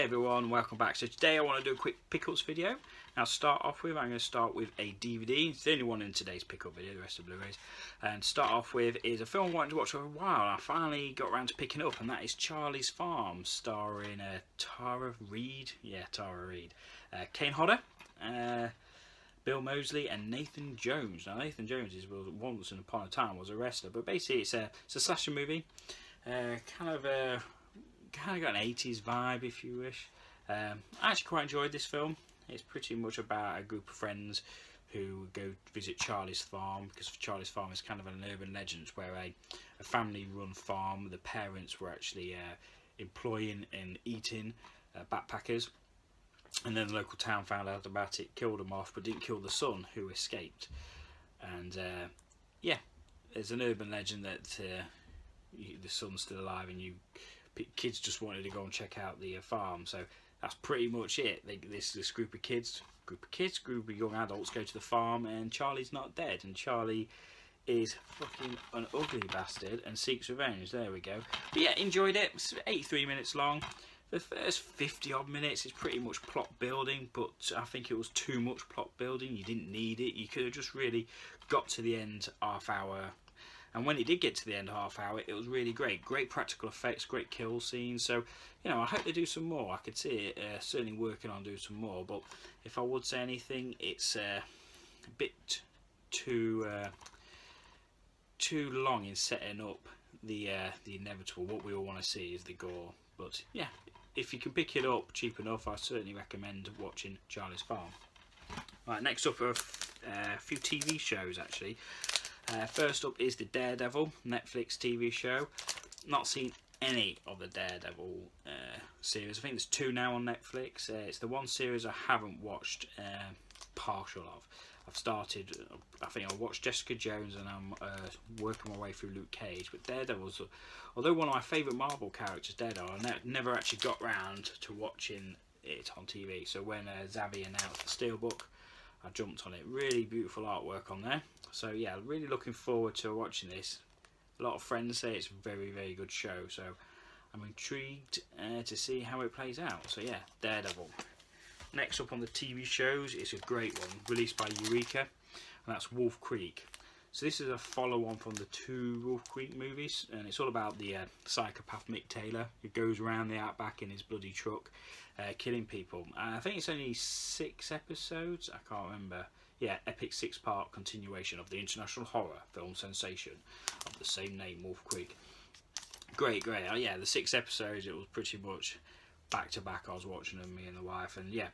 Hey everyone, welcome back. So today I want to do a quick pickups video. Now to start off with, I'm going to start with a DVD. It's the only one in today's pickup video, the rest are Blu-rays. And to start off with is a film I wanted to watch for a while. I finally got around to picking up, and that is Charlie's Farm, starring Tara Reid. Yeah, Tara Reid. Kane Hodder, Bill Moseley and Nathan Jones. Now Nathan Jones was once upon a time was a wrestler, but basically it's a slasher movie. Kind of got an 80s vibe, if you wish. I actually quite enjoyed this film. It's pretty much about a group of friends who go visit Charlie's Farm, because Charlie's Farm is kind of an urban legend where a family-run farm. The parents were actually employing and eating backpackers, and then the local town found out about it, killed them off, but didn't kill the son, who escaped. And yeah, there's an urban legend that the son's still alive, and kids just wanted to go and check out the farm. So that's pretty much it. This group of young adults go to the farm, and Charlie's not dead, and Charlie is fucking an ugly bastard and seeks revenge. There we go. But yeah, enjoyed it. It's 83 minutes long. The first 50 odd minutes is pretty much plot building, but I think it was too much plot building. You didn't need it. You could have just really got to the end half hour. And when it did get to the end half hour, it was really great. Great practical effects, great kill scenes. So, you know, I hope they do some more. I could see it certainly working on doing some more. But if I would say anything, it's a bit too long in setting up the inevitable. What we all want to see is the gore. But yeah, if you can pick it up cheap enough, I certainly recommend watching Charlie's Farm. Right, next up are a few TV shows actually. First up is the Daredevil Netflix TV show. Not seen any of the Daredevil series. I think there's 2 now on Netflix. It's the one series I haven't watched partial of. I've started, I think I watched Jessica Jones, and I'm working my way through Luke Cage. But Daredevil's, although one of my favourite Marvel characters, Daredevil, I never actually got round to watching it on TV. So when Zavi announced the Steelbook, I jumped on it. Really beautiful artwork on there. So yeah, really looking forward to watching this. A lot of friends say it's a very, very good show, so I'm intrigued to see how it plays out. So yeah, Daredevil. Next up on the TV shows is a great one, released by Eureka, and that's Wolf Creek. So this is a follow-on from the 2 Wolf Creek movies, and it's all about the psychopath Mick Taylor, who goes around the outback in his bloody truck, killing people. I think it's only 6 episodes, I can't remember. Yeah, epic 6-part continuation of the international horror film sensation of the same name, Wolf Creek. Great. Oh yeah, the 6 episodes, it was pretty much back to back. I was watching them, me and the wife, and yeah,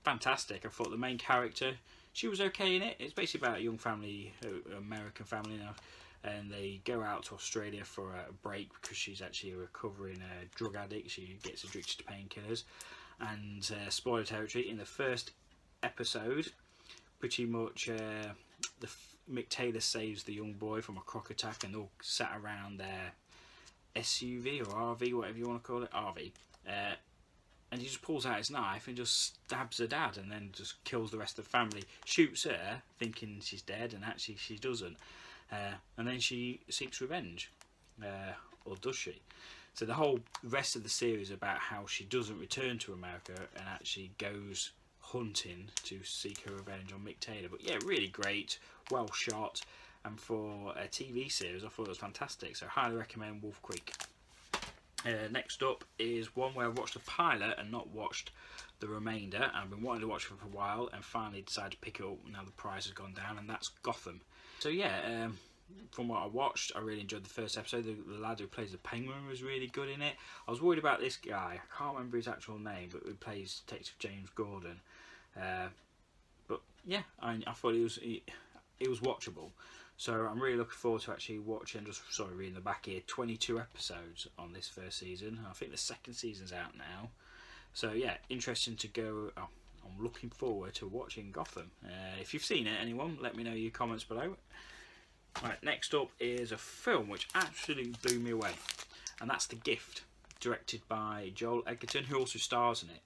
fantastic. I thought the main character, she was okay in it. It's basically about a young family, American family now, and they go out to Australia for a break because she's actually a recovering drug addict. She gets addicted to painkillers, and spoiler territory, in the first episode, pretty much Mick Taylor saves the young boy from a croc attack, and all sat around their SUV or RV, whatever you want to call it, RV, and he just pulls out his knife and just stabs her dad, and then just kills the rest of the family. Shoots her thinking she's dead, and actually she doesn't, and then she seeks revenge, or does she? So the whole rest of the series is about how she doesn't return to America and actually goes hunting to seek her revenge on Mick Taylor. But yeah, really great, well shot, and for a TV series I thought it was fantastic, so highly recommend Wolf Creek. Next up is one where I've watched the pilot and not watched the remainder, and I've been wanting to watch it for a while and finally decided to pick it up now the price has gone down, and that's Gotham. So yeah, from what I watched, I really enjoyed the first episode. The lad who plays the Penguin was really good in it. I was worried about this guy, I can't remember his actual name, but who plays Detective James Gordon. But yeah, I thought it was watchable. So I'm really looking forward to actually watching, reading the back here, 22 episodes on this first season. I think the second season's out now. So yeah, interesting to go. I'm looking forward to watching Gotham. If you've seen it, anyone, let me know in your comments below. Right, next up is a film which absolutely blew me away, and that's The Gift, directed by Joel Edgerton, who also stars in it.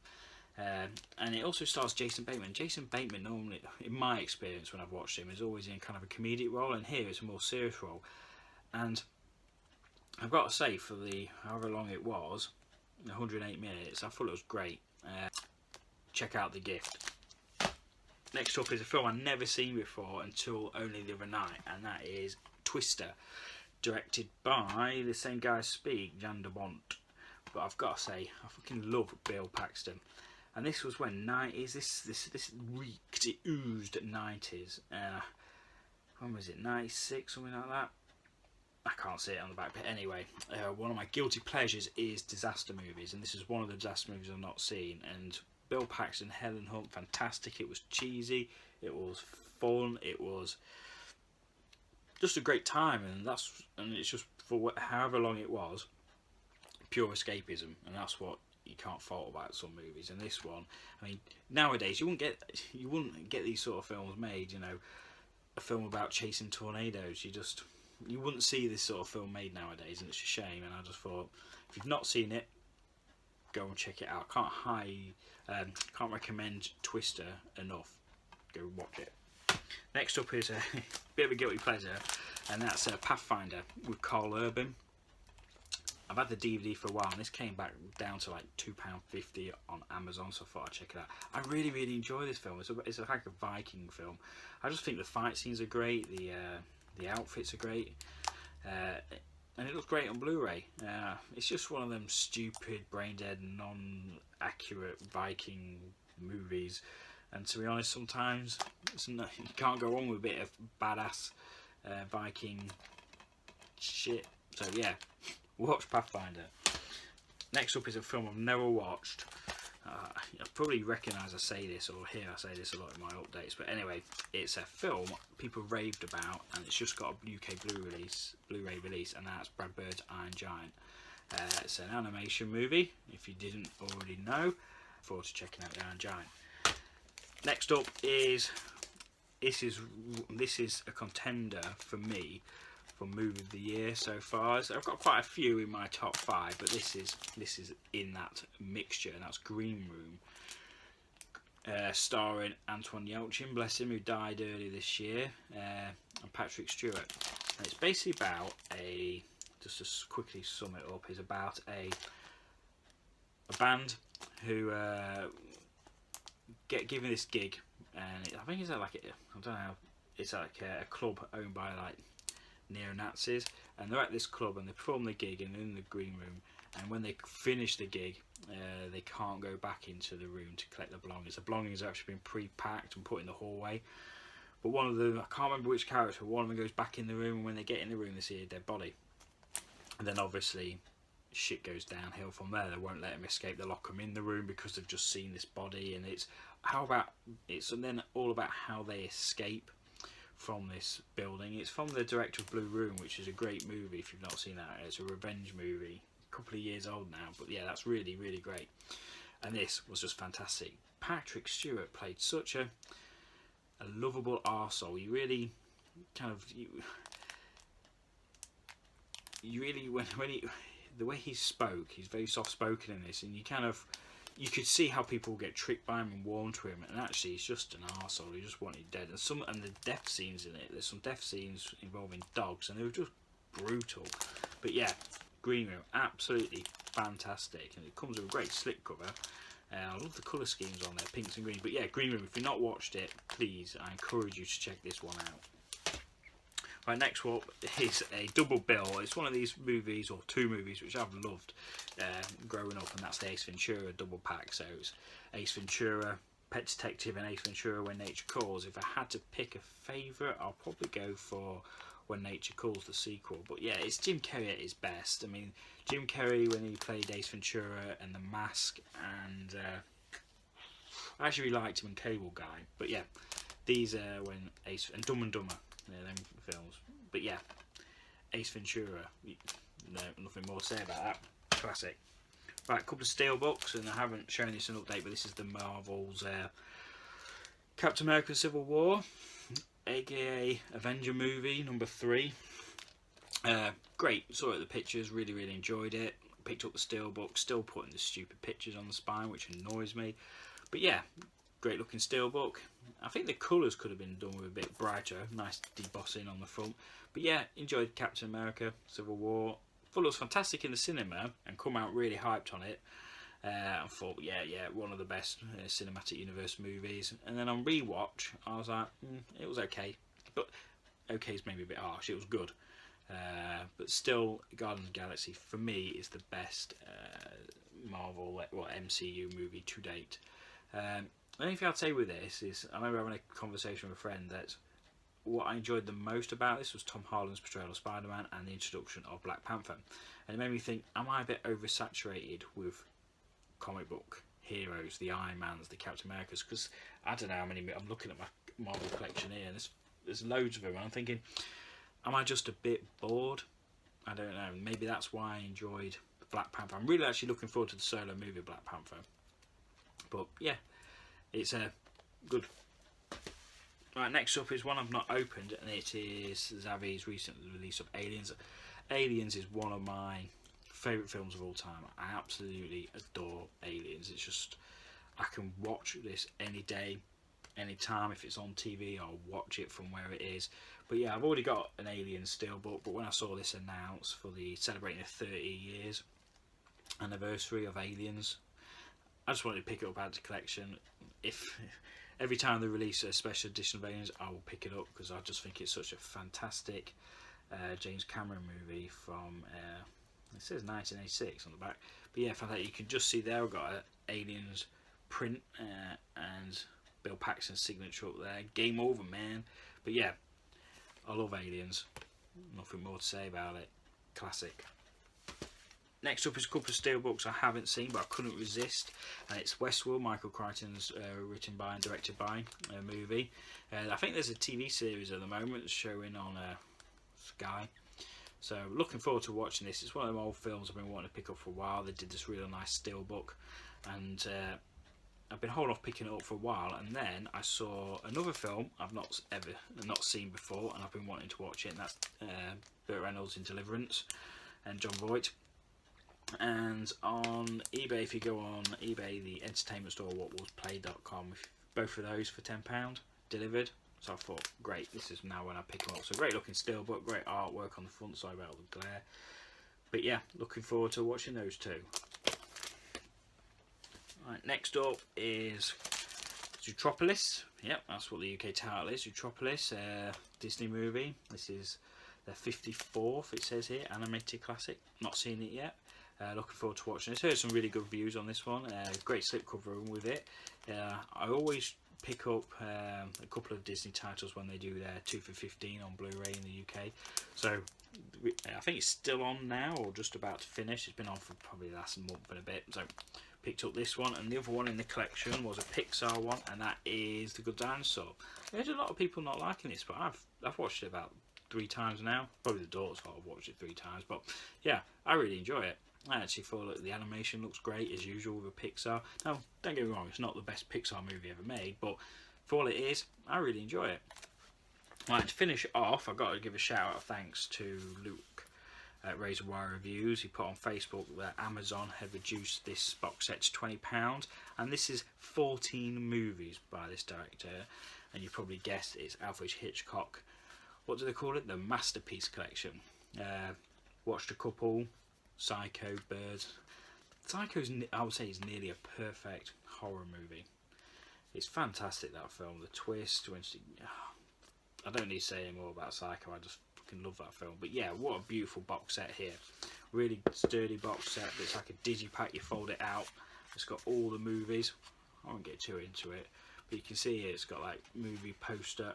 And it also stars Jason Bateman. Jason Bateman normally, in my experience when I've watched him, is always in kind of a comedic role, and here it's a more serious role. And I've got to say, for the however long it was, 108 minutes. I thought it was great. Check out The Gift. Next up is a film I've never seen before until only the other night, and that is Twister, directed by the same guy as Speed, Jan de Bont. But I've got to say, I fucking love Bill Paxton. And this was when 90s, this reeked, it oozed at 90s. When was it, 96, something like that? I can't see it on the back, but anyway, one of my guilty pleasures is disaster movies, and this is one of the disaster movies I've not seen. And Bill Paxton, Helen Hunt, fantastic. It was cheesy, it was fun, it was just a great time, and it's just for however long it was, pure escapism, and that's what you can't fault about some movies. And this one, I mean, nowadays you wouldn't get these sort of films made. You know, a film about chasing tornadoes. You wouldn't see this sort of film made nowadays, and it's a shame. And I just thought, if you've not seen it, go and check it out. Can't recommend Twister enough. Go watch it. Next up is a bit of a guilty pleasure, and that's Pathfinder with Carl Urban. I've had the DVD for a while, and this came back down to like £2.50 on Amazon, so I thought I'd check it out. I really, really enjoy this film. It's like a Viking film. I just think the fight scenes are great, the outfits are great, and it looks great on Blu-ray. It's just one of them stupid, brain-dead, non-accurate Viking movies. And to be honest, sometimes you can't go wrong with a bit of badass Viking shit. So yeah, watch Pathfinder. Next up is a film I've never watched. I probably recognise I say this, or hear I say this a lot in my updates, but anyway, it's a film people raved about, and it's just got a UK Blu-ray release, and that's Brad Bird's Iron Giant. It's an animation movie, if you didn't already know. Look forward to checking out the Iron Giant. Next up is this is a contender for me for movie of the year so far. So I've got quite a few in my top 5, but this is in that mixture, and that's Green Room, starring Anton Yelchin, bless him, who died earlier this year, and Patrick Stewart. And it's basically about just to quickly sum it up, is about a band who get given this gig, and I think it's like I don't know, it's like a club owned by like neo-Nazis, and they're at this club and they perform the gig and they're in the green room, and when they finish the gig they can't go back into the room to collect the belongings. The belongings have actually been pre-packed and put in the hallway, but one of them, I can't remember which character, one of them goes back in the room, and when they get in the room they see a dead body, and then obviously shit goes downhill from there. They won't let him escape, they lock him in the room because they've just seen this body, and and then all about how they escape from this building. It's from the director of Blue Room, which is a great movie if you've not seen that. It's a revenge movie, a couple of years old now, but yeah, that's really, really great. And this was just fantastic. Patrick Stewart played such a lovable arsehole. You really kind of you really when he, the way he spoke, he's very soft spoken in this, and you could see how people get tricked by him and warmed to him, and actually he's just an arsehole. He just wanted dead. And the death scenes in it, there's some death scenes involving dogs, and they were just brutal. But yeah, Green Room, absolutely fantastic, and it comes with a great slipcover. I love the colour schemes on there, pinks and greens. But yeah, Green Room, if you've not watched it, please, I encourage you to check this one out. Right, next one is a double bill. It's one of these movies, or two movies, which I've loved growing up, and that's the Ace Ventura double pack. So it's Ace Ventura, Pet Detective, and Ace Ventura, When Nature Calls. If I had to pick a favourite, I'll probably go for When Nature Calls, the sequel. But yeah, it's Jim Carrey at his best. I mean, Jim Carrey when he played Ace Ventura and The Mask, and I actually really liked him in Cable Guy. But yeah, these are when Ace and Dumb and Dumber. Yeah, them films. But yeah, Ace Ventura, no, nothing more to say about that. Classic. Right, a couple of steelbooks, and I haven't shown this an update, but this is the Marvel's Captain America Civil War, aka Avenger movie number 3. Great, saw it at the pictures, really, really enjoyed it. Picked up the steelbook, still putting the stupid pictures on the spine, which annoys me. But yeah, great looking steelbook. I think the colours could have been done with a bit brighter, nice debossing on the front. But yeah, enjoyed Captain America Civil War. thought it was fantastic in the cinema and come out really hyped on it. I thought, yeah, one of the best cinematic universe movies. And then on rewatch, I was like, it was okay, but okay is maybe a bit harsh. It was good, but still, Guardians of the Galaxy for me is the best Marvel MCU movie to date. The only thing I'd say with this is, I remember having a conversation with a friend that what I enjoyed the most about this was Tom Holland's portrayal of Spider-Man and the introduction of Black Panther, and it made me think, am I a bit oversaturated with comic book heroes, the Iron Mans, the Captain Americas? Because I don't know how many. I'm looking at my Marvel collection here, and there's loads of them, and I'm thinking, am I just a bit bored? I don't know. Maybe that's why I enjoyed Black Panther. I'm really actually looking forward to the solo movie of Black Panther. But yeah, it's good. Right, next up is one I've not opened, and it is Xavi's recent release of Aliens. Aliens is one of my favourite films of all time. I absolutely adore Aliens. It's just, I can watch this any day, any time. If it's on TV, I'll watch it from where it is. But yeah, I've already got an Aliens steelbook, but when I saw this announced for the celebrating the 30 years anniversary of Aliens, I just wanted to pick it up out of the collection. If every time they release a special edition of Aliens, I will pick it up, because I just think it's such a fantastic James Cameron movie from it says 1986 on the back, but yeah, fantastic. You can just see there I've got an Aliens print and Bill Paxton's signature up there. Game over, man. But yeah, I love Aliens. Nothing more to say about it. Classic. Next up is a couple of steelbooks I haven't seen, but I couldn't resist, and it's Westworld, Michael Crichton's written by and directed by movie. I think there's a TV series at the moment showing on Sky, so looking forward to watching this. It's one of them old films I've been wanting to pick up for a while. They did this really nice steelbook, and I've been holding off picking it up for a while, and then I saw another film I've not seen before, and I've been wanting to watch it, and that's Burt Reynolds in Deliverance and John Voight. And on eBay, if you go on eBay, the entertainment store, whatwasplay.com, both of those for £10 delivered. So I thought, great, this is now when I pick them up. So great looking steelbook, great artwork on the front side without the glare. But yeah, looking forward to watching those two. Right, next up is Zootropolis. Yep, that's what the UK title is. Zootropolis, Disney movie. This is their 54th, it says here, animated classic. Not seen it yet. Looking forward to watching this. Heard some really good reviews on this one. Great slipcover with it. I always pick up a couple of Disney titles when they do their 2 for $15 on Blu Ray in the UK. So I think it's still on now, or just about to finish. It's been on for probably the last month and a bit. So picked up this one, and the other one in the collection was a Pixar one, and that is The Good Dinosaur. There's a lot of people not liking this, but I've watched it about 3 times now. Probably the daughter's fault I've watched it 3 times, but yeah, I really enjoy it. I actually thought that the animation looks great as usual with a Pixar. Now, don't get me wrong, it's not the best Pixar movie ever made, but for all it is, I really enjoy it. Right, to finish off, I've got to give a shout out of thanks to Luke at Razor Wire Reviews. He put on Facebook that Amazon had reduced this box set to £20, and this is 14 movies by this director, and you probably guessed it's Alfred Hitchcock. What do they call it? The Masterpiece Collection. Watched a couple. Psycho, Birds. Psycho's, I would say, is nearly a perfect horror movie. It's fantastic, that film. The twist. I don't need to say any more about Psycho. I just fucking love that film. But yeah, what a beautiful box set here. Really sturdy box set. It's like a digipack. You fold it out. It's got all the movies. I won't get too into it, but you can see here it's got like movie poster.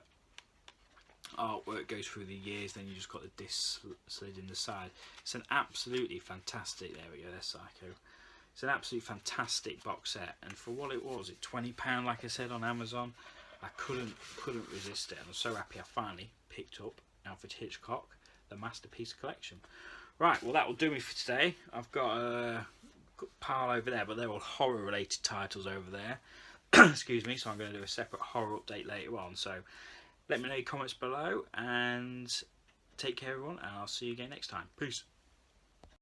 Artwork goes through the years, then you just got the disc slid in the side. It's an absolutely fantastic, there we go, there's Psycho. It's an absolutely fantastic box set, and for what it was, it £20 like I said on Amazon. I couldn't resist it, and I'm so happy I finally picked up Alfred Hitchcock, the Masterpiece Collection. Right, well that will do me for today. I've got a pile over there, but they're all horror related titles over there. Excuse me, so I'm going to do a separate horror update later on, so let me know your comments below, and take care everyone, and I'll see you again next time. Peace.